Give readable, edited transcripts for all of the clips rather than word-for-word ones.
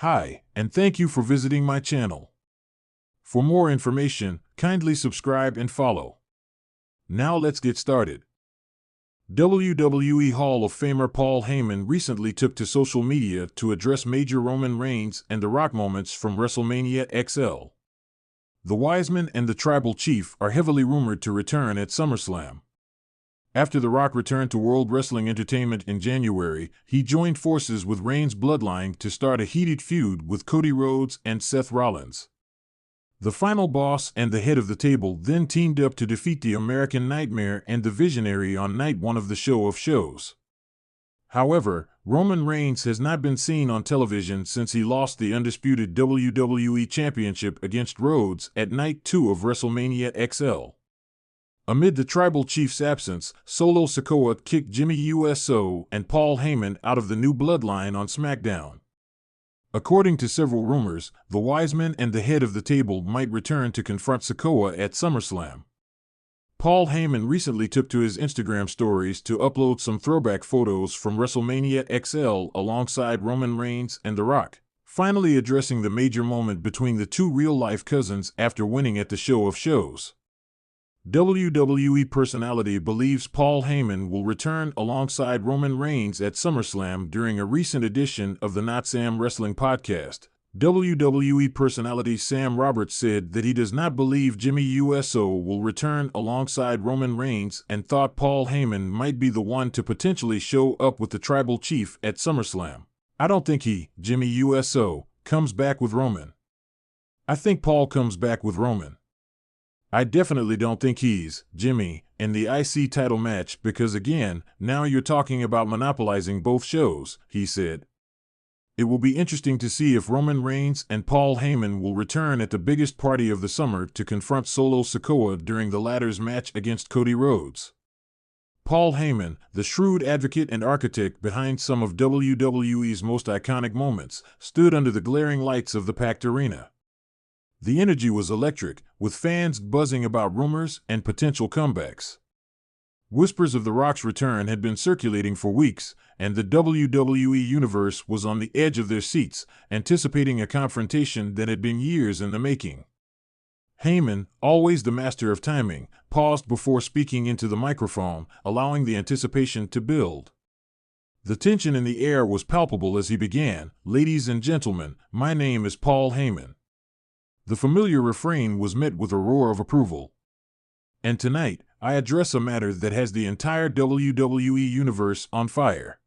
Hi, and thank you for visiting my channel. For more information, kindly subscribe and follow. Now let's get started. WWE Hall of Famer Paul Heyman recently took to social media to address major Roman Reigns and The Rock moments from WrestleMania XL. The Wiseman and the Tribal Chief are heavily rumored to return at SummerSlam. After The Rock returned to World Wrestling Entertainment in January, he joined forces with Reigns' bloodline to start a heated feud with Cody Rhodes and Seth Rollins. The final boss and the head of the table then teamed up to defeat the American Nightmare and the Visionary on night one of the show of shows. However, Roman Reigns has not been seen on television since he lost the undisputed WWE Championship against Rhodes at night 2 of WrestleMania XL. Amid the Tribal Chief's absence, Solo Sikoa kicked Jimmy Uso and Paul Heyman out of the new bloodline on SmackDown. According to several rumors, the Wiseman and the head of the table might return to confront Sikoa at SummerSlam. Paul Heyman recently took to his Instagram stories to upload some throwback photos from WrestleMania XL alongside Roman Reigns and The Rock, finally addressing the major moment between the two real-life cousins after winning at the show of shows. WWE personality believes Paul Heyman will return alongside Roman Reigns at SummerSlam during a recent edition of the Not Sam Wrestling podcast. WWE personality Sam Roberts said that he does not believe Jimmy Uso will return alongside Roman Reigns and thought Paul Heyman might be the one to potentially show up with the Tribal Chief at SummerSlam. I don't think Jimmy Uso, comes back with Roman. I think Paul comes back with Roman. I definitely don't think Jimmy, in the IC title match because again, now you're talking about monopolizing both shows, he said. It will be interesting to see if Roman Reigns and Paul Heyman will return at the biggest party of the summer to confront Solo Sikoa during the latter's match against Cody Rhodes. Paul Heyman, the shrewd advocate and architect behind some of WWE's most iconic moments, stood under the glaring lights of the packed arena. The energy was electric, with fans buzzing about rumors and potential comebacks. Whispers of The Rock's return had been circulating for weeks, and the WWE Universe was on the edge of their seats, anticipating a confrontation that had been years in the making. Heyman, always the master of timing, paused before speaking into the microphone, allowing the anticipation to build. The tension in the air was palpable as he began, "Ladies and gentlemen, my name is Paul Heyman." The familiar refrain was met with a roar of approval. And tonight, I address a matter that has the entire WWE Universe on fire.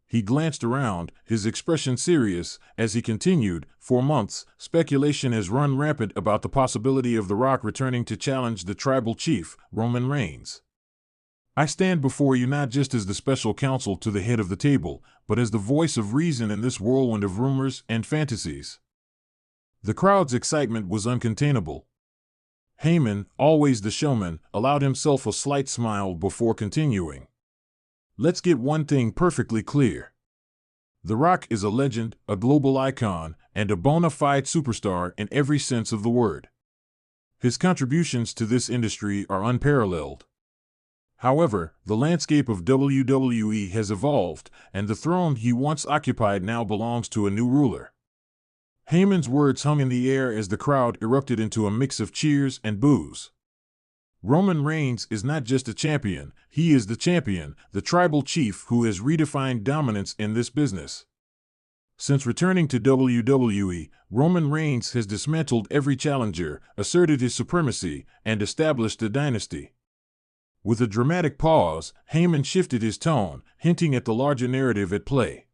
He glanced around, his expression serious, as he continued, "For months, speculation has run rampant about the possibility of The Rock returning to challenge the Tribal Chief, Roman Reigns. I stand before you not just as the special counsel to the head of the table, but as the voice of reason in this whirlwind of rumors and fantasies." The crowd's excitement was uncontainable. Heyman, always the showman, allowed himself a slight smile before continuing. "Let's get one thing perfectly clear. The Rock is a legend, a global icon, and a bona fide superstar in every sense of the word. His contributions to this industry are unparalleled. However, the landscape of WWE has evolved, and the throne he once occupied now belongs to a new ruler." Heyman's words hung in the air as the crowd erupted into a mix of cheers and boos. Roman Reigns is not just a champion, he is the champion, the Tribal Chief who has redefined dominance in this business. Since returning to WWE, Roman Reigns has dismantled every challenger, asserted his supremacy, and established a dynasty. With a dramatic pause, Heyman shifted his tone, hinting at the larger narrative at play.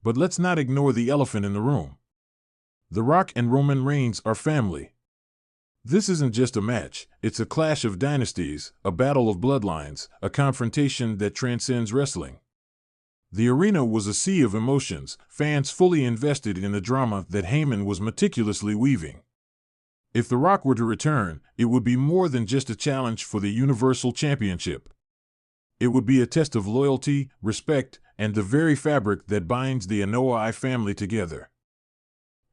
But let's not ignore the elephant in the room. The Rock and Roman Reigns are family. This isn't just a match, it's a clash of dynasties, a battle of bloodlines, a confrontation that transcends wrestling. The arena was a sea of emotions, fans fully invested in the drama that Heyman was meticulously weaving. If The Rock were to return, it would be more than just a challenge for the Universal Championship. It would be a test of loyalty, respect, and the very fabric that binds the Anoa'i family together.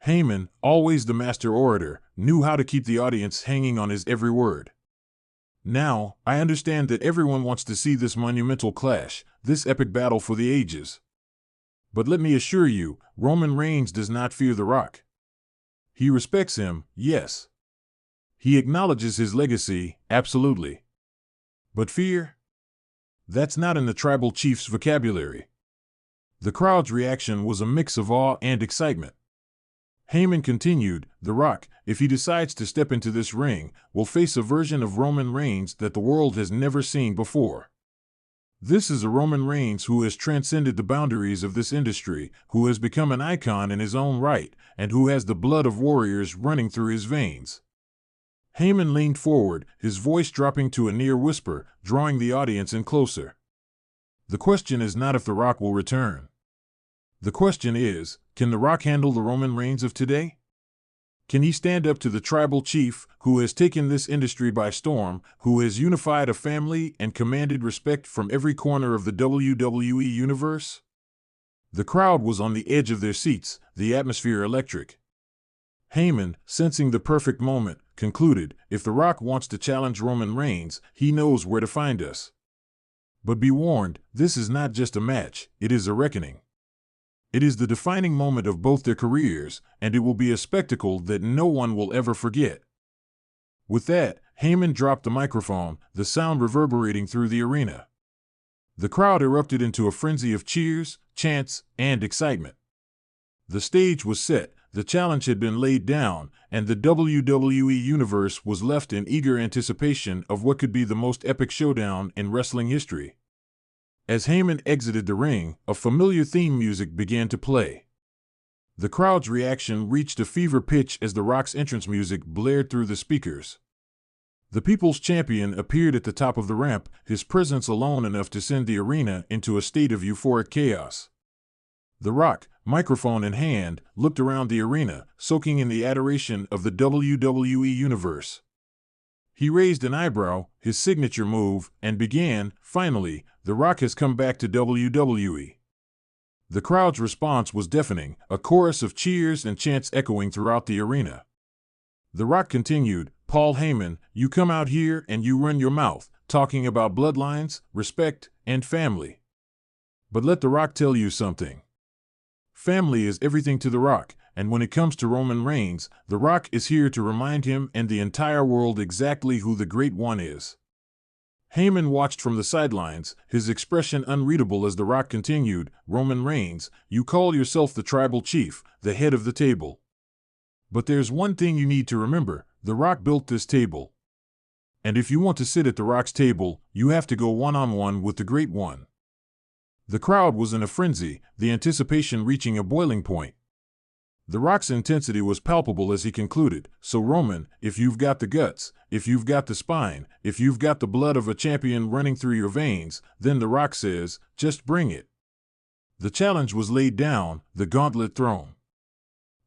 Heyman, always the master orator, knew how to keep the audience hanging on his every word. "Now, I understand that everyone wants to see this monumental clash, this epic battle for the ages. But let me assure you, Roman Reigns does not fear The Rock. He respects him, yes. He acknowledges his legacy, absolutely. But fear? That's not in the tribal chief's vocabulary. The crowd's reaction was a mix of awe and excitement. Heyman continued, The Rock, if he decides to step into this ring, will face a version of Roman Reigns that the world has never seen before. This is a Roman Reigns who has transcended the boundaries of this industry, who has become an icon in his own right, and who has the blood of warriors running through his veins. Heyman leaned forward, his voice dropping to a near whisper, drawing the audience in closer. The question is not if The Rock will return. The question is, can The Rock handle the Roman Reigns of today? Can he stand up to the tribal chief who has taken this industry by storm, who has unified a family and commanded respect from every corner of the WWE universe? The crowd was on the edge of their seats, the atmosphere electric. Heyman, sensing the perfect moment, concluded, if The Rock wants to challenge Roman Reigns, he knows where to find us. But be warned, this is not just a match, it is a reckoning. It is the defining moment of both their careers, and it will be a spectacle that no one will ever forget. With that, Heyman dropped the microphone, the sound reverberating through the arena. The crowd erupted into a frenzy of cheers, chants, and excitement. The stage was set, the challenge had been laid down, and the WWE Universe was left in eager anticipation of what could be the most epic showdown in wrestling history. As Heyman exited the ring, a familiar theme music began to play. The crowd's reaction reached a fever pitch as The Rock's entrance music blared through the speakers. The People's Champion appeared at the top of the ramp, his presence alone enough to send the arena into a state of euphoric chaos. The Rock, microphone in hand, looked around the arena, soaking in the adoration of the WWE Universe. He raised an eyebrow, his signature move, and began, finally, The Rock has come back to WWE. The crowd's response was deafening, a chorus of cheers and chants echoing throughout the arena. The Rock continued, Paul Heyman, you come out here and you run your mouth, talking about bloodlines, respect, and family. But let The Rock tell you something. Family is everything to The Rock, and when it comes to Roman Reigns, The Rock is here to remind him and the entire world exactly who the Great One is. Heyman watched from the sidelines, his expression unreadable as The Rock continued, Roman Reigns, you call yourself the tribal chief, the head of the table. But there's one thing you need to remember, The Rock built this table. And if you want to sit at The Rock's table, you have to go one-on-one with the Great One. The crowd was in a frenzy, the anticipation reaching a boiling point. The Rock's intensity was palpable as he concluded, so Roman, if you've got the guts, if you've got the spine, if you've got the blood of a champion running through your veins, then The Rock says, just bring it. The challenge was laid down, the gauntlet thrown.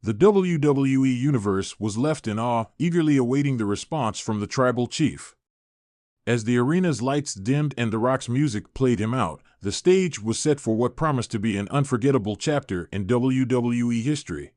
The WWE Universe was left in awe, eagerly awaiting the response from the tribal chief. As the arena's lights dimmed and The Rock's music played him out, the stage was set for what promised to be an unforgettable chapter in WWE history.